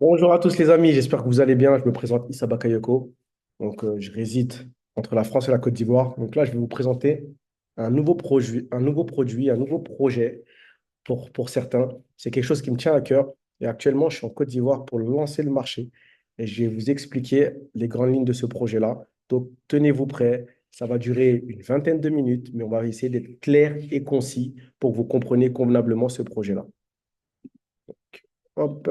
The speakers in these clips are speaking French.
Bonjour à tous les amis, j'espère que vous allez bien. Je me présente Issa Bakayoko. Je réside entre la France et la Côte d'Ivoire. Donc là, je vais vous présenter un nouveau projet pour certains. C'est quelque chose qui me tient à cœur. Et actuellement, je suis en Côte d'Ivoire pour lancer le marché. Et je vais vous expliquer les grandes lignes de ce projet-là. Donc, tenez-vous prêts. Ça va durer une vingtaine de minutes, mais on va essayer d'être clair et concis pour que vous compreniez convenablement ce projet-là. Hop.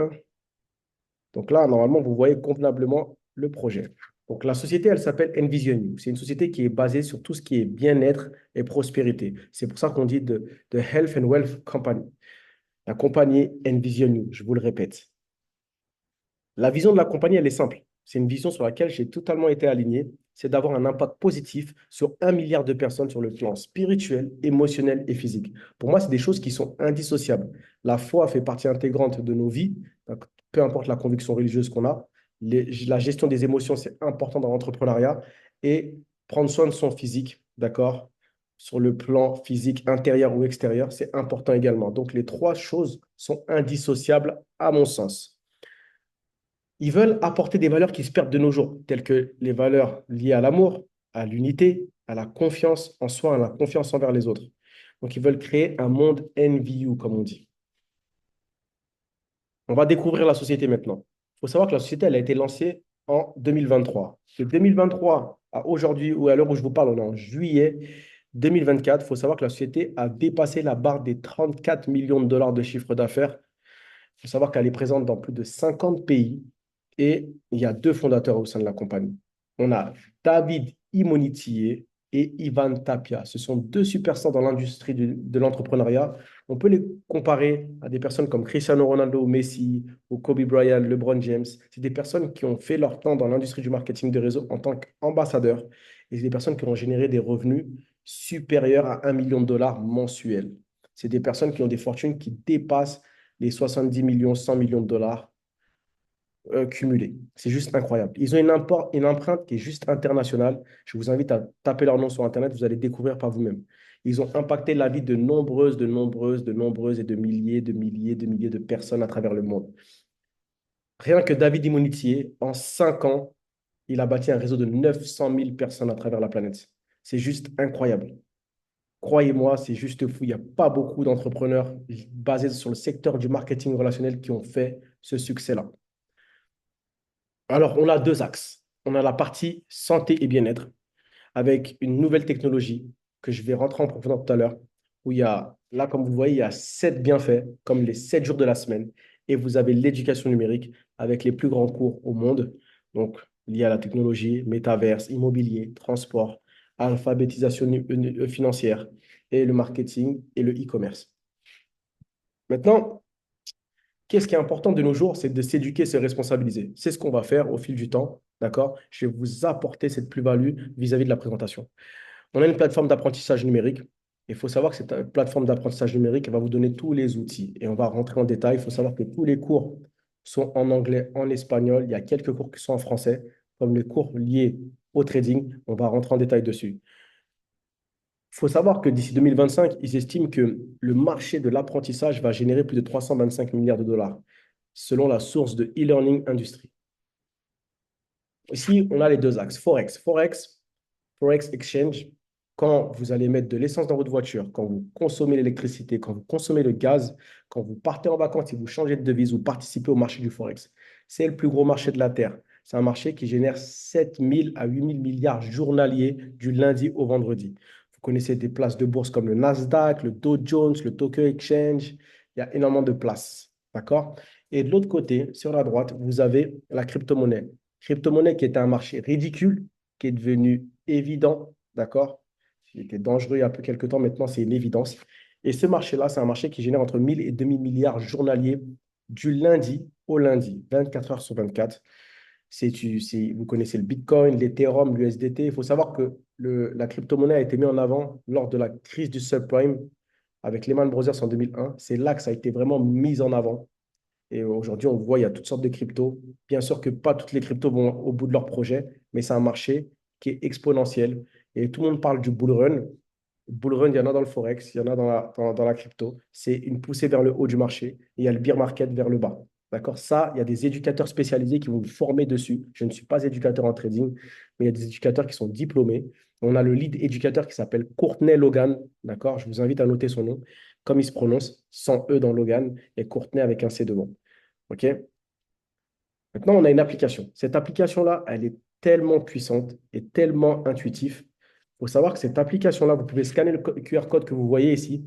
Donc là, normalement, vous voyez convenablement le projet. Donc la société, elle s'appelle Envision You. C'est une société qui est basée sur tout ce qui est bien-être et prospérité. C'est pour ça qu'on dit de Health and Wealth Company. La compagnie Envision You, je vous le répète. La vision de la compagnie, elle est simple. C'est une vision sur laquelle j'ai totalement été aligné. C'est d'avoir un impact positif sur 1 milliard de personnes sur le plan spirituel, émotionnel et physique. Pour moi, c'est des choses qui sont indissociables. La foi fait partie intégrante de nos vies, donc, peu importe la conviction religieuse qu'on a. La gestion des émotions, c'est important dans l'entrepreneuriat. Et prendre soin de son physique, d'accord, sur le plan physique intérieur ou extérieur, c'est important également. Donc, les trois choses sont indissociables à mon sens. Ils veulent apporter des valeurs qui se perdent de nos jours, telles que les valeurs liées à l'amour, à l'unité, à la confiance en soi, à la confiance envers les autres. Donc, ils veulent créer un monde NVU, comme on dit. On va découvrir la société maintenant. Il faut savoir que la société, elle a été lancée en 2023. De 2023 à aujourd'hui, ou à l'heure où je vous parle, on est en juillet 2024. Il faut savoir que la société a dépassé la barre des 34 millions de dollars de chiffre d'affaires. Il faut savoir qu'elle est présente dans plus de 50 pays et il y a deux fondateurs au sein de la compagnie. On a David Imonitié et Ivan Tapia. Ce sont deux superstars dans l'industrie de l'entrepreneuriat. On peut les comparer à des personnes comme Cristiano Ronaldo, Messi ou Kobe Bryant, LeBron James. C'est des personnes qui ont fait leur temps dans l'industrie du marketing de réseau en tant qu'ambassadeurs et c'est des personnes qui ont généré des revenus supérieurs à 1 million de dollars mensuels. C'est des personnes qui ont des fortunes qui dépassent les 70 millions, 100 millions de dollars cumulés. C'est juste incroyable. Ils ont une empreinte qui est juste internationale. Je vous invite à taper leur nom sur Internet, vous allez découvrir par vous-même. Ils ont impacté la vie de nombreuses et de milliers de personnes à travers le monde. Rien que David Immonitier, en 5 ans, il a bâti un réseau de 900 000 personnes à travers la planète. C'est juste incroyable. Croyez-moi, c'est juste fou. Il n'y a pas beaucoup d'entrepreneurs basés sur le secteur du marketing relationnel qui ont fait ce succès-là. Alors, on a deux axes. On a la partie santé et bien-être avec une nouvelle technologie que je vais rentrer en profondeur tout à l'heure, où il y a, là, comme vous voyez, il y a 7 bienfaits, comme les 7 jours de la semaine, et vous avez l'éducation numérique avec les plus grands cours au monde, donc liés à la technologie, métaverse, immobilier, transport, alphabétisation financière, et le marketing et le e-commerce. Maintenant, qu'est-ce qui est important de nos jours, c'est de s'éduquer, se responsabiliser. C'est ce qu'on va faire au fil du temps, d'accord? Je vais vous apporter cette plus-value vis-à-vis de la présentation. On a une plateforme d'apprentissage numérique. Il faut savoir que cette plateforme d'apprentissage numérique elle va vous donner tous les outils. Et on va rentrer en détail. Il faut savoir que tous les cours sont en anglais, en espagnol. Il y a quelques cours qui sont en français, comme les cours liés au trading. On va rentrer en détail dessus. Il faut savoir que d'ici 2025, ils estiment que le marché de l'apprentissage va générer plus de 325 milliards de dollars, selon la source de e-learning industry. Ici, on a les deux axes. Forex Exchange, quand vous allez mettre de l'essence dans votre voiture, quand vous consommez l'électricité, quand vous consommez le gaz, quand vous partez en vacances et vous changez de devise, vous participez au marché du Forex. C'est le plus gros marché de la Terre. C'est un marché qui génère 7 000 à 8 000 milliards journaliers du lundi au vendredi. Vous connaissez des places de bourse comme le Nasdaq, le Dow Jones, le Tokyo Exchange. Il y a énormément de places. D'accord? Et de l'autre côté, sur la droite, vous avez la crypto-monnaie. Crypto-monnaie qui était un marché ridicule, qui est devenu évident, d'accord? Il était dangereux il y a peu quelques temps, maintenant c'est une évidence. Et ce marché-là, c'est un marché qui génère entre 1 000 et 2 000 milliards journaliers du lundi au lundi, 24 heures sur 24. Vous connaissez le Bitcoin, l'Ethereum, l'USDT. Il faut savoir que la crypto-monnaie a été mise en avant lors de la crise du subprime avec Lehman Brothers en 2001. C'est là que ça a été vraiment mis en avant. Et aujourd'hui, on voit, il y a toutes sortes de cryptos. Bien sûr que pas toutes les cryptos vont au bout de leur projet, mais c'est un marché qui est exponentiel. Et tout le monde parle du bull run. Bull run, il y en a dans le Forex, il y en a dans la crypto. C'est une poussée vers le haut du marché. Et il y a le bear market vers le bas. D'accord? Ça, il y a des éducateurs spécialisés qui vont vous former dessus. Je ne suis pas éducateur en trading, mais il y a des éducateurs qui sont diplômés. On a le lead éducateur qui s'appelle Courtney Logan. D'accord? Je vous invite à noter son nom, comme il se prononce, sans E dans Logan et Courtney avec un C devant. OK? Maintenant, on a une application. Cette application-là, elle est tellement puissante et tellement intuitive. Il faut savoir que cette application-là, vous pouvez scanner le QR code que vous voyez ici.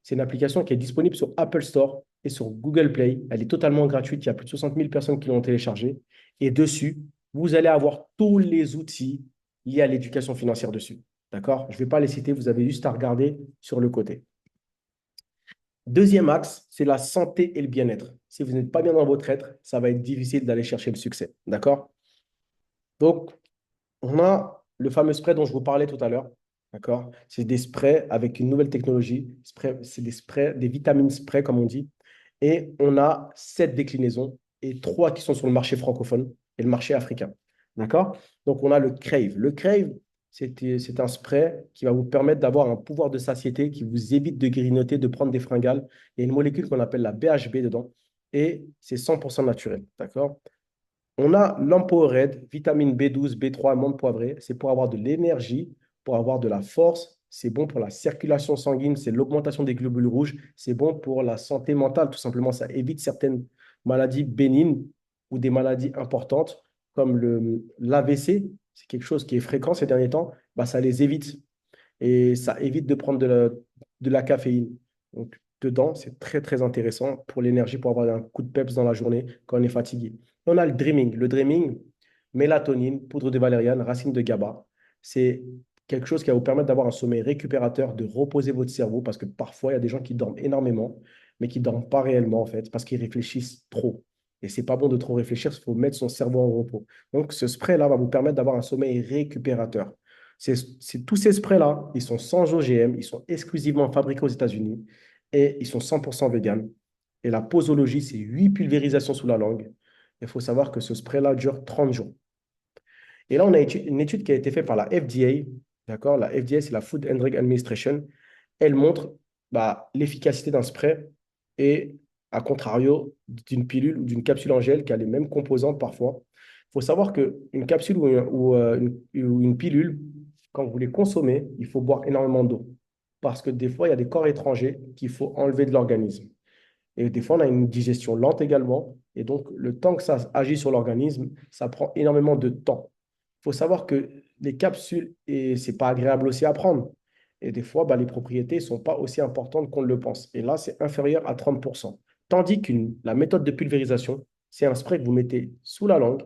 C'est une application qui est disponible sur Apple Store et sur Google Play. Elle est totalement gratuite. Il y a plus de 60 000 personnes qui l'ont téléchargée. Et dessus, vous allez avoir tous les outils liés à l'éducation financière dessus. D'accord? Je ne vais pas les citer. Vous avez juste à regarder sur le côté. Deuxième axe, c'est la santé et le bien-être. Si vous n'êtes pas bien dans votre être, ça va être difficile d'aller chercher le succès. D'accord? Donc, on a le fameux spray dont je vous parlais tout à l'heure. D'accord? C'est des sprays avec une nouvelle technologie. C'est des sprays, des vitamines spray, comme on dit. Et on a 7 déclinaisons et 3 qui sont sur le marché francophone et le marché africain. D'accord? Donc, on a le Crave. Le Crave, c'est un spray qui va vous permettre d'avoir un pouvoir de satiété qui vous évite de grignoter, de prendre des fringales. Il y a une molécule qu'on appelle la BHB dedans et c'est 100% naturel. D'accord? On a l'Empowered, vitamine B12, B3, menthe poivrée. C'est pour avoir de l'énergie, pour avoir de la force. C'est bon pour la circulation sanguine, c'est l'augmentation des globules rouges. C'est bon pour la santé mentale, tout simplement. Ça évite certaines maladies bénignes ou des maladies importantes, comme l'AVC. C'est quelque chose qui est fréquent ces derniers temps. Bah, ça les évite. Et ça évite de prendre de la caféine. Donc, dedans, c'est très, très intéressant pour l'énergie, pour avoir un coup de peps dans la journée quand on est fatigué. On a le dreaming. Le dreaming, mélatonine, poudre de valériane, racine de GABA. C'est quelque chose qui va vous permettre d'avoir un sommeil récupérateur, de reposer votre cerveau, parce que parfois, il y a des gens qui dorment énormément, mais qui ne dorment pas réellement, en fait, parce qu'ils réfléchissent trop. Et c'est pas bon de trop réfléchir, il faut mettre son cerveau en repos. Donc, ce spray-là va vous permettre d'avoir un sommeil récupérateur. Tous ces sprays-là, ils sont sans OGM, ils sont exclusivement fabriqués aux États-Unis et ils sont 100% vegan. Et la posologie, c'est 8 pulvérisations sous la langue. Il faut savoir que ce spray-là dure 30 jours. Et là, on a une étude qui a été faite par la FDA. D'accord? La FDA, c'est la Food and Drug Administration. Elle montre l'efficacité d'un spray et, à contrario, d'une pilule ou d'une capsule en gel qui a les mêmes composantes parfois. Il faut savoir qu'une capsule ou une pilule, quand vous les consommez, il faut boire énormément d'eau. Parce que des fois, il y a des corps étrangers qu'il faut enlever de l'organisme. Et des fois, on a une digestion lente également. Et donc, le temps que ça agit sur l'organisme, ça prend énormément de temps. Il faut savoir que les capsules, et c'est pas agréable aussi à prendre. Et des fois, les propriétés ne sont pas aussi importantes qu'on le pense. Et là, c'est inférieur à 30%. Tandis que la méthode de pulvérisation, c'est un spray que vous mettez sous la langue,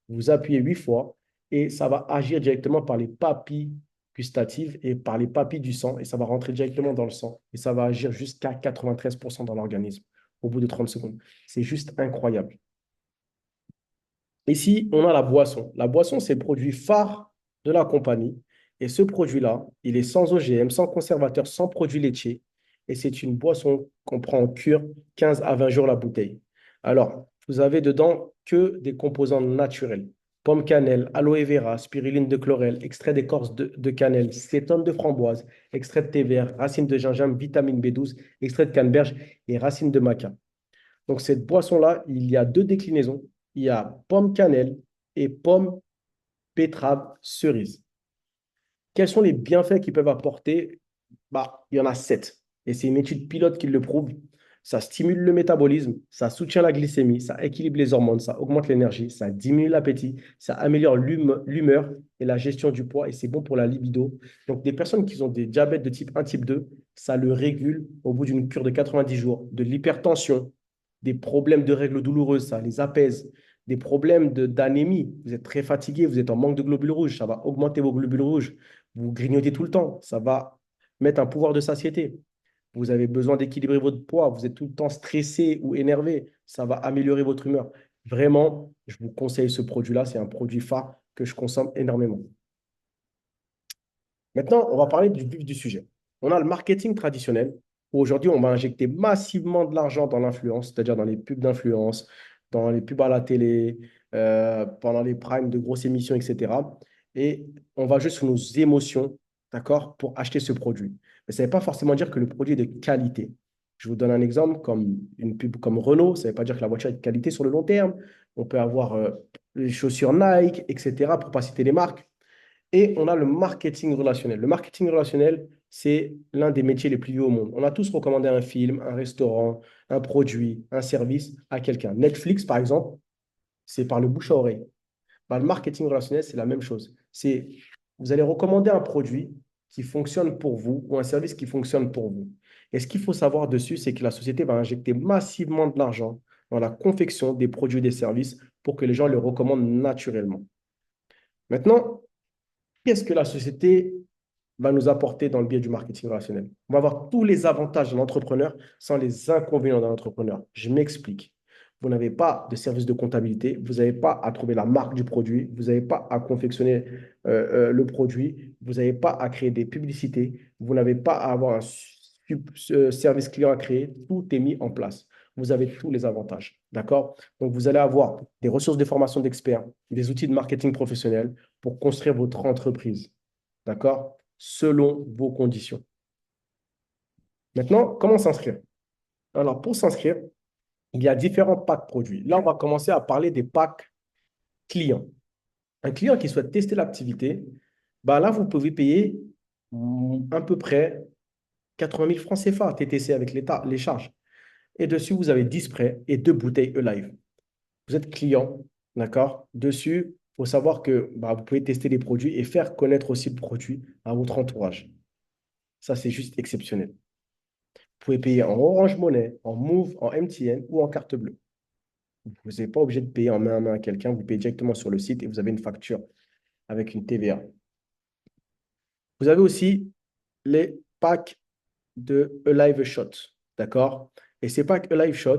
vous appuyez 8 fois, et ça va agir directement par les papilles gustatives et par les papilles du sang, et ça va rentrer directement dans le sang. Et ça va agir jusqu'à 93% dans l'organisme au bout de 30 secondes. C'est juste incroyable. Ici, on a la boisson. La boisson, c'est le produit phare de la compagnie. Et ce produit-là, il est sans OGM, sans conservateur, sans produits laitiers. Et c'est une boisson qu'on prend en cure 15 à 20 jours la bouteille. Alors, vous avez dedans que des composants naturels. Pomme cannelle, aloe vera, spiruline de chlorelle, extrait d'écorce de cannelle, cétone de framboise, extrait de thé vert, racine de gingembre, vitamine B12, extrait de canneberge et racine de maca. Donc, cette boisson-là, il y a 2 déclinaisons. Il y a pomme cannelle et pomme betterave cerise. Quels sont les bienfaits qu'ils peuvent apporter? Il y en a 7. Et c'est une étude pilote qui le prouve. Ça stimule le métabolisme, ça soutient la glycémie, ça équilibre les hormones, ça augmente l'énergie, ça diminue l'appétit, ça améliore l'humeur et la gestion du poids et c'est bon pour la libido. Donc, des personnes qui ont des diabètes de type 1, type 2, ça le régule au bout d'une cure de 90 jours. De l'hypertension, des problèmes de règles douloureuses, ça les apaise. Des problèmes d'anémie, vous êtes très fatigué, vous êtes en manque de globules rouges, ça va augmenter vos globules rouges. Vous grignotez tout le temps, ça va mettre un pouvoir de satiété. Vous avez besoin d'équilibrer votre poids, vous êtes tout le temps stressé ou énervé, ça va améliorer votre humeur. Vraiment, je vous conseille ce produit-là, c'est un produit phare que je consomme énormément. Maintenant, on va parler du vif du sujet. On a le marketing traditionnel, où aujourd'hui, on va injecter massivement de l'argent dans l'influence, c'est-à-dire dans les pubs d'influence, dans les pubs à la télé, pendant les primes de grosses émissions, etc. Et on va jouer sur nos émotions, d'accord, pour acheter ce produit. Mais ça ne veut pas forcément dire que le produit est de qualité. Je vous donne un exemple, comme une pub comme Renault, ça ne veut pas dire que la voiture est de qualité sur le long terme. On peut avoir les chaussures Nike, etc., pour ne pas citer les marques. Et on a le marketing relationnel. Le marketing relationnel, c'est l'un des métiers les plus vieux au monde. On a tous recommandé un film, un restaurant, un produit, un service à quelqu'un. Netflix, par exemple, c'est par le bouche à oreille. Bah, le marketing relationnel, c'est la même chose. C'est, vous allez recommander un produit qui fonctionne pour vous ou un service qui fonctionne pour vous. Et ce qu'il faut savoir dessus, c'est que la société va injecter massivement de l'argent dans la confection des produits et des services pour que les gens les recommandent naturellement. Maintenant, qu'est-ce que la société va nous apporter dans le biais du marketing relationnel? On va avoir tous les avantages de l'entrepreneur sans les inconvénients d'un entrepreneur. Je m'explique. Vous n'avez pas de service de comptabilité, vous n'avez pas à trouver la marque du produit, vous n'avez pas à confectionner le produit, vous n'avez pas à créer des publicités, vous n'avez pas à avoir un service client à créer, tout est mis en place. Vous avez tous les avantages. D'accord? Donc, vous allez avoir des ressources de formation d'experts, des outils de marketing professionnel pour construire votre entreprise. D'accord? Selon vos conditions. Maintenant, comment s'inscrire? Alors, pour s'inscrire, il y a différents packs produits. Là, on va commencer à parler des packs clients. Un client qui souhaite tester l'activité, bah là, vous pouvez payer à peu près 80 000 francs CFA TTC avec l'État, les charges. Et dessus, vous avez 10 sprays et 2 bouteilles E-Live. Vous êtes client, d'accord? Dessus, il faut savoir que bah, vous pouvez tester les produits et faire connaître aussi le produit à votre entourage. Ça, c'est juste exceptionnel. Vous pouvez payer en Orange Money, en Move, en MTN ou en carte bleue. Vous n'êtes pas obligé de payer en main à main à quelqu'un. Vous payez directement sur le site et vous avez une facture avec une TVA. Vous avez aussi les packs de Alive Shot. D'accord? Et ces packs Alive Shot,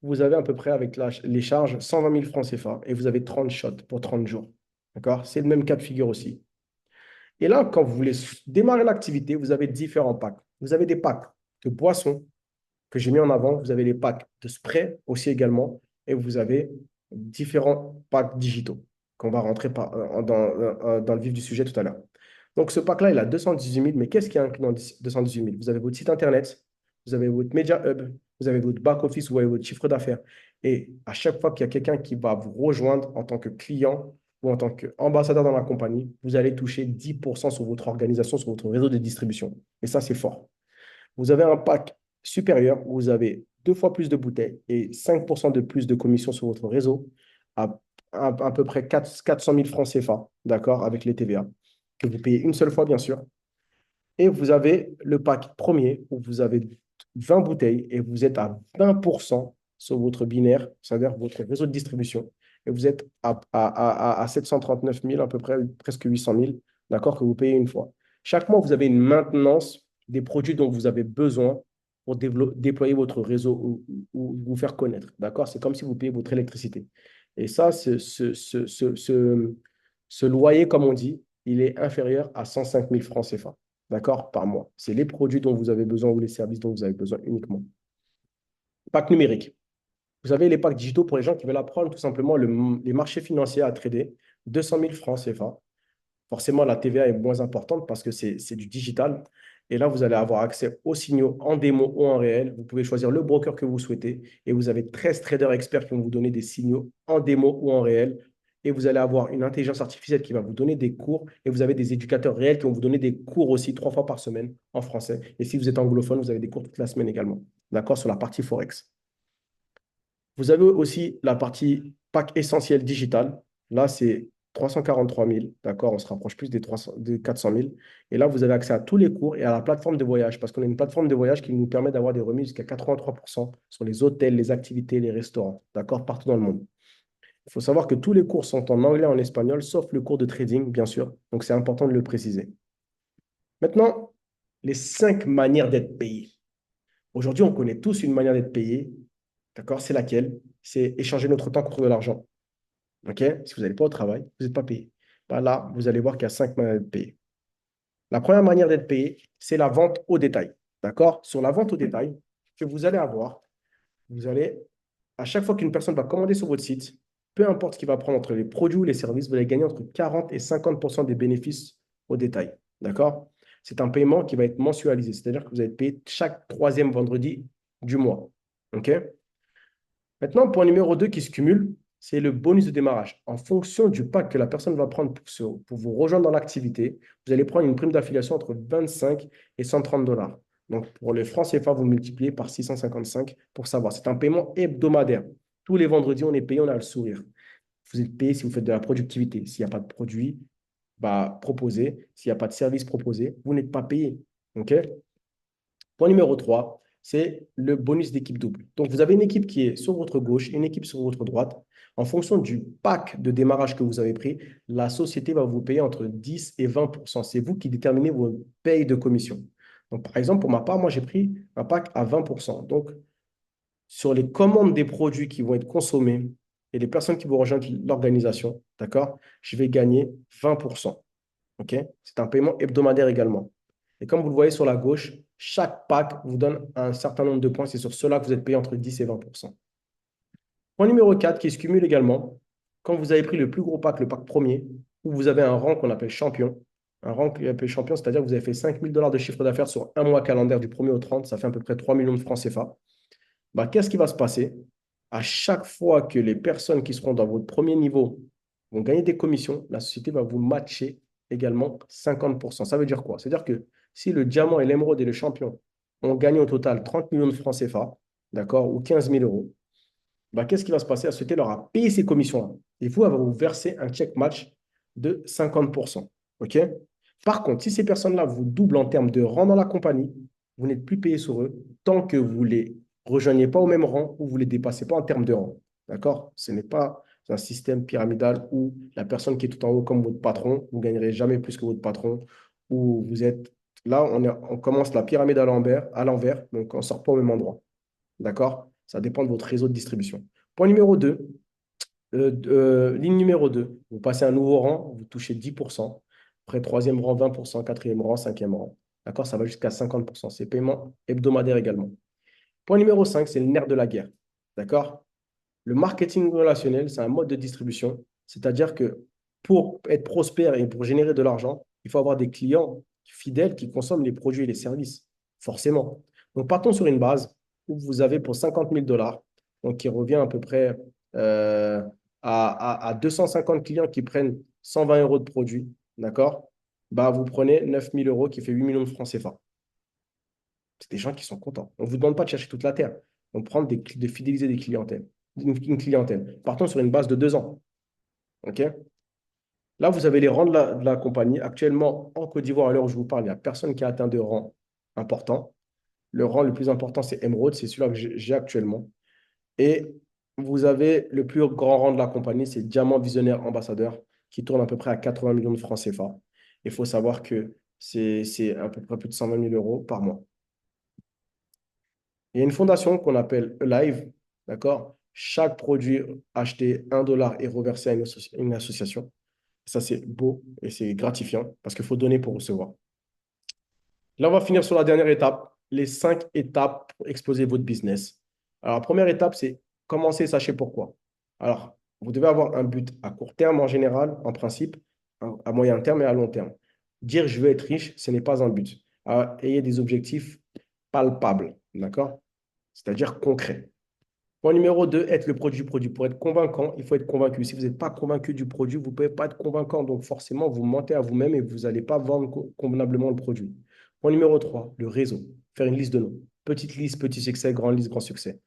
vous avez à peu près avec les charges 120 000 francs CFA et vous avez 30 shots pour 30 jours. D'accord? C'est le même cas de figure aussi. Et là, quand vous voulez démarrer l'activité, vous avez différents packs. Vous avez des packs de boissons que j'ai mis en avant. Vous avez les packs de spray aussi également. Et vous avez différents packs digitaux qu'on va rentrer dans le vif du sujet tout à l'heure. Donc, ce pack-là, il a 218 000. Mais qu'est-ce qu'il y a inclus dans 218 000? Vous avez votre site Internet, vous avez votre Media Hub, vous avez votre back-office, vous avez votre chiffre d'affaires. Et à chaque fois qu'il y a quelqu'un qui va vous rejoindre en tant que client ou en tant qu'ambassadeur dans la compagnie, vous allez toucher 10% sur votre organisation, sur votre réseau de distribution. Et ça, c'est fort. Vous avez un pack supérieur où vous avez 2 fois plus de bouteilles et 5% de plus de commissions sur votre réseau à peu près 400 000 francs CFA, d'accord, avec les TVA, que vous payez une seule fois, bien sûr. Et vous avez le pack premier où vous avez 20 bouteilles et vous êtes à 20% sur votre binaire, c'est-à-dire votre réseau de distribution. Et vous êtes à 739 000, à peu près presque 800 000, d'accord, que vous payez une fois. Chaque mois, vous avez une maintenance des produits dont vous avez besoin pour déployer votre réseau ou vous faire connaître. D'accord? C'est comme si vous payez votre électricité. Et ça, ce loyer, comme on dit, il est inférieur à 105 000 francs CFA. D'accord? Par mois. C'est les produits dont vous avez besoin ou les services dont vous avez besoin uniquement. Pack numérique. Vous avez les packs digitaux pour les gens qui veulent apprendre tout simplement les marchés financiers à trader. 200 000 francs CFA. Forcément, la TVA est moins importante parce que c'est du digital. Et là, vous allez avoir accès aux signaux en démo ou en réel. Vous pouvez choisir le broker que vous souhaitez. Et vous avez 13 traders experts qui vont vous donner des signaux en démo ou en réel. Et vous allez avoir une intelligence artificielle qui va vous donner des cours. Et vous avez des éducateurs réels qui vont vous donner des cours aussi 3 fois par semaine en français. Et si vous êtes anglophone, vous avez des cours toute la semaine également. D'accord? Sur la partie Forex. Vous avez aussi la partie pack essentiel digital. Là, c'est 343 000. D'accord? On se rapproche plus des 400 000. Et là, vous avez accès à tous les cours et à la plateforme de voyage parce qu'on a une plateforme de voyage qui nous permet d'avoir des remises jusqu'à 83% sur les hôtels, les activités, les restaurants. D'accord? Partout dans le monde. Il faut savoir que tous les cours sont en anglais et en espagnol, sauf le cours de trading, bien sûr. Donc, c'est important de le préciser. Maintenant, les 5 manières d'être payé. Aujourd'hui, on connaît tous une manière d'être payé. D'accord? C'est laquelle? C'est échanger notre temps contre de l'argent. OK? Si vous n'allez pas au travail, vous n'êtes pas payé. Bah là, vous allez voir qu'il y a 5 manières d'être payé. La première manière d'être payé, c'est la vente au détail. D'accord? Sur la vente au détail, que vous allez avoir, vous allez, à chaque fois qu'une personne va commander sur votre site, peu importe ce qu'il va prendre entre les produits ou les services, vous allez gagner entre 40 et 50% des bénéfices au détail. D'accord? C'est un paiement qui va être mensualisé, c'est-à-dire que vous allez payer chaque troisième vendredi du mois. OK? Maintenant, point numéro 2 qui se cumule, c'est le bonus de démarrage. En fonction du pack que la personne va prendre pour vous rejoindre dans l'activité, vous allez prendre une prime d'affiliation entre 25 et 130 dollars. Donc, pour les francs CFA, vous multipliez par 655 pour savoir. C'est un paiement hebdomadaire. Tous les vendredis, on est payé, on a le sourire. Vous êtes payé si vous faites de la productivité. S'il n'y a pas de produit proposé, s'il n'y a pas de service proposé, vous n'êtes pas payé. OK? Point numéro 3, c'est le bonus d'équipe double. Donc, vous avez une équipe qui est sur votre gauche, une équipe sur votre droite. En fonction du pack de démarrage que vous avez pris, la société va vous payer entre 10 et 20%. C'est vous qui déterminez vos payes de commission. Donc, par exemple, pour ma part, moi, j'ai pris un pack à 20%. Donc, sur les commandes des produits qui vont être consommés et les personnes qui vont rejoindre l'organisation, d'accord, je vais gagner 20%. OK? C'est un paiement hebdomadaire également. Et comme vous le voyez sur la gauche, chaque pack vous donne un certain nombre de points. C'est sur cela que vous êtes payé entre 10 et 20%. Point numéro 4 qui se cumule également, quand vous avez pris le plus gros pack, le pack premier, où vous avez un rang qu'on appelle champion. Un rang qu'on appelle champion, c'est-à-dire que vous avez fait 5 000 dollars de chiffre d'affaires sur un mois calendaire du 1er au 30, ça fait à peu près 3 millions de francs CFA. Qu'est-ce qui va se passer? À chaque fois que les personnes qui seront dans votre premier niveau vont gagner des commissions, la société va vous matcher également 50%. Ça veut dire quoi? C'est-à-dire que si le diamant et l'émeraude et le champion ont gagné au total 30 millions de francs CFA, d'accord, ou 15 000 euros, qu'est-ce qui va se passer? La société leur a payé ces commissions-là. Et vous, elle va vous verser un check match de 50%. OK? Par contre, si ces personnes-là vous doublent en termes de rang dans la compagnie, vous n'êtes plus payé sur eux tant que vous ne les rejoignez pas au même rang ou vous ne les dépassez pas en termes de rang. D'accord? Ce n'est pas un système pyramidal où la personne qui est tout en haut comme votre patron, vous ne gagnerez jamais plus que votre patron, où vous êtes là, on commence la pyramide à l'envers, donc on ne sort pas au même endroit. D'accord? Ça dépend de votre réseau de distribution. Point numéro 2, ligne numéro 2, vous passez un nouveau rang, vous touchez 10%. Après, troisième rang, 20%, quatrième rang, cinquième rang. D'accord? Ça va jusqu'à 50%. C'est paiement hebdomadaire également. Point numéro 5, c'est le nerf de la guerre. D'accord? Le marketing relationnel, c'est un mode de distribution. C'est-à-dire que pour être prospère et pour générer de l'argent, il faut avoir des clients fidèles qui consomment les produits et les services. Forcément. Donc, partons sur une base où vous avez pour 50 000 dollars, donc qui revient à peu près euh, à 250 clients qui prennent 120 euros de produits. D'accord? Vous prenez 9 000 euros qui fait 8 millions de francs CFA. C'est des gens qui sont contents. On ne vous demande pas de chercher toute la terre. On prend de fidéliser des clientèles, une clientèle. Partons sur une base de 2 ans. OK? Là, vous avez les rangs de la compagnie. Actuellement, en Côte d'Ivoire, à l'heure où je vous parle, il n'y a personne qui a atteint de rang important. Le rang le plus important, c'est Emerald, c'est celui-là que j'ai actuellement. Et vous avez le plus grand rang de la compagnie, c'est Diamant Visionnaire Ambassadeur, qui tourne à peu près à 80 millions de francs CFA. Il faut savoir que c'est à peu près plus de 120 000 euros par mois. Il y a une fondation qu'on appelle Alive, d'accord? Chaque produit acheté 1 dollar est reversé à une association. Ça, c'est beau et c'est gratifiant parce qu'il faut donner pour recevoir. Là, on va finir sur la dernière étape, les 5 étapes pour exploser votre business. Alors, la première étape, c'est commencer, sachez pourquoi. Alors, vous devez avoir un but à court terme en général, en principe, à moyen terme et à long terme. Dire je veux être riche, ce n'est pas un but. Alors, ayez des objectifs palpables, d'accord? C'est-à-dire concrets. Point numéro 2, être le produit du produit. Pour être convaincant, il faut être convaincu. Si vous n'êtes pas convaincu du produit, vous ne pouvez pas être convaincant. Donc forcément, vous mentez à vous-même et vous n'allez pas vendre convenablement le produit. Point numéro 3, le réseau. Faire une liste de noms. Petite liste, petit succès, grande liste, grand succès.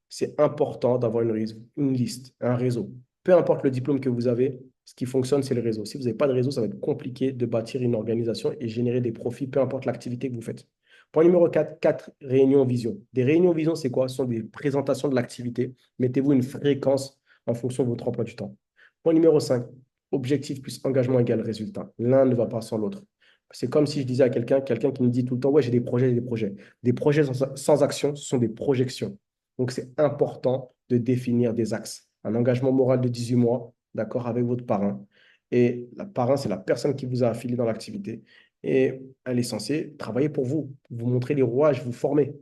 C'est important d'avoir une liste, un réseau. Peu importe le diplôme que vous avez, ce qui fonctionne, c'est le réseau. Si vous n'avez pas de réseau, ça va être compliqué de bâtir une organisation et générer des profits, peu importe l'activité que vous faites. Point numéro 4, 4 réunions vision. Des réunions vision, c'est quoi? Ce sont des présentations de l'activité. Mettez-vous une fréquence en fonction de votre emploi du temps. Point numéro 5, objectif plus engagement égale résultat. L'un ne va pas sans l'autre. C'est comme si je disais à quelqu'un qui me dit tout le temps, ouais, j'ai des projets, j'ai des projets. Des projets sans action, ce sont des projections. Donc, c'est important de définir des axes. Un engagement moral de 18 mois, d'accord, avec votre parrain. Et la parrain, c'est la personne qui vous a affilié dans l'activité. Et elle est censée travailler pour vous montrer les rouages, vous former.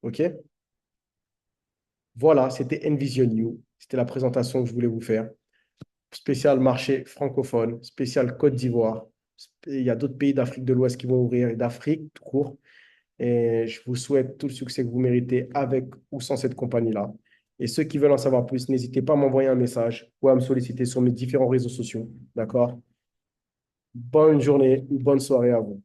OK? Voilà, c'était Envision You. C'était la présentation que je voulais vous faire. Spécial marché francophone, spécial Côte d'Ivoire. Il y a d'autres pays d'Afrique de l'Ouest qui vont ouvrir et d'Afrique tout court. Et je vous souhaite tout le succès que vous méritez avec ou sans cette compagnie-là. Et ceux qui veulent en savoir plus, n'hésitez pas à m'envoyer un message ou à me solliciter sur mes différents réseaux sociaux. D'accord? Bonne journée ou bonne soirée à vous.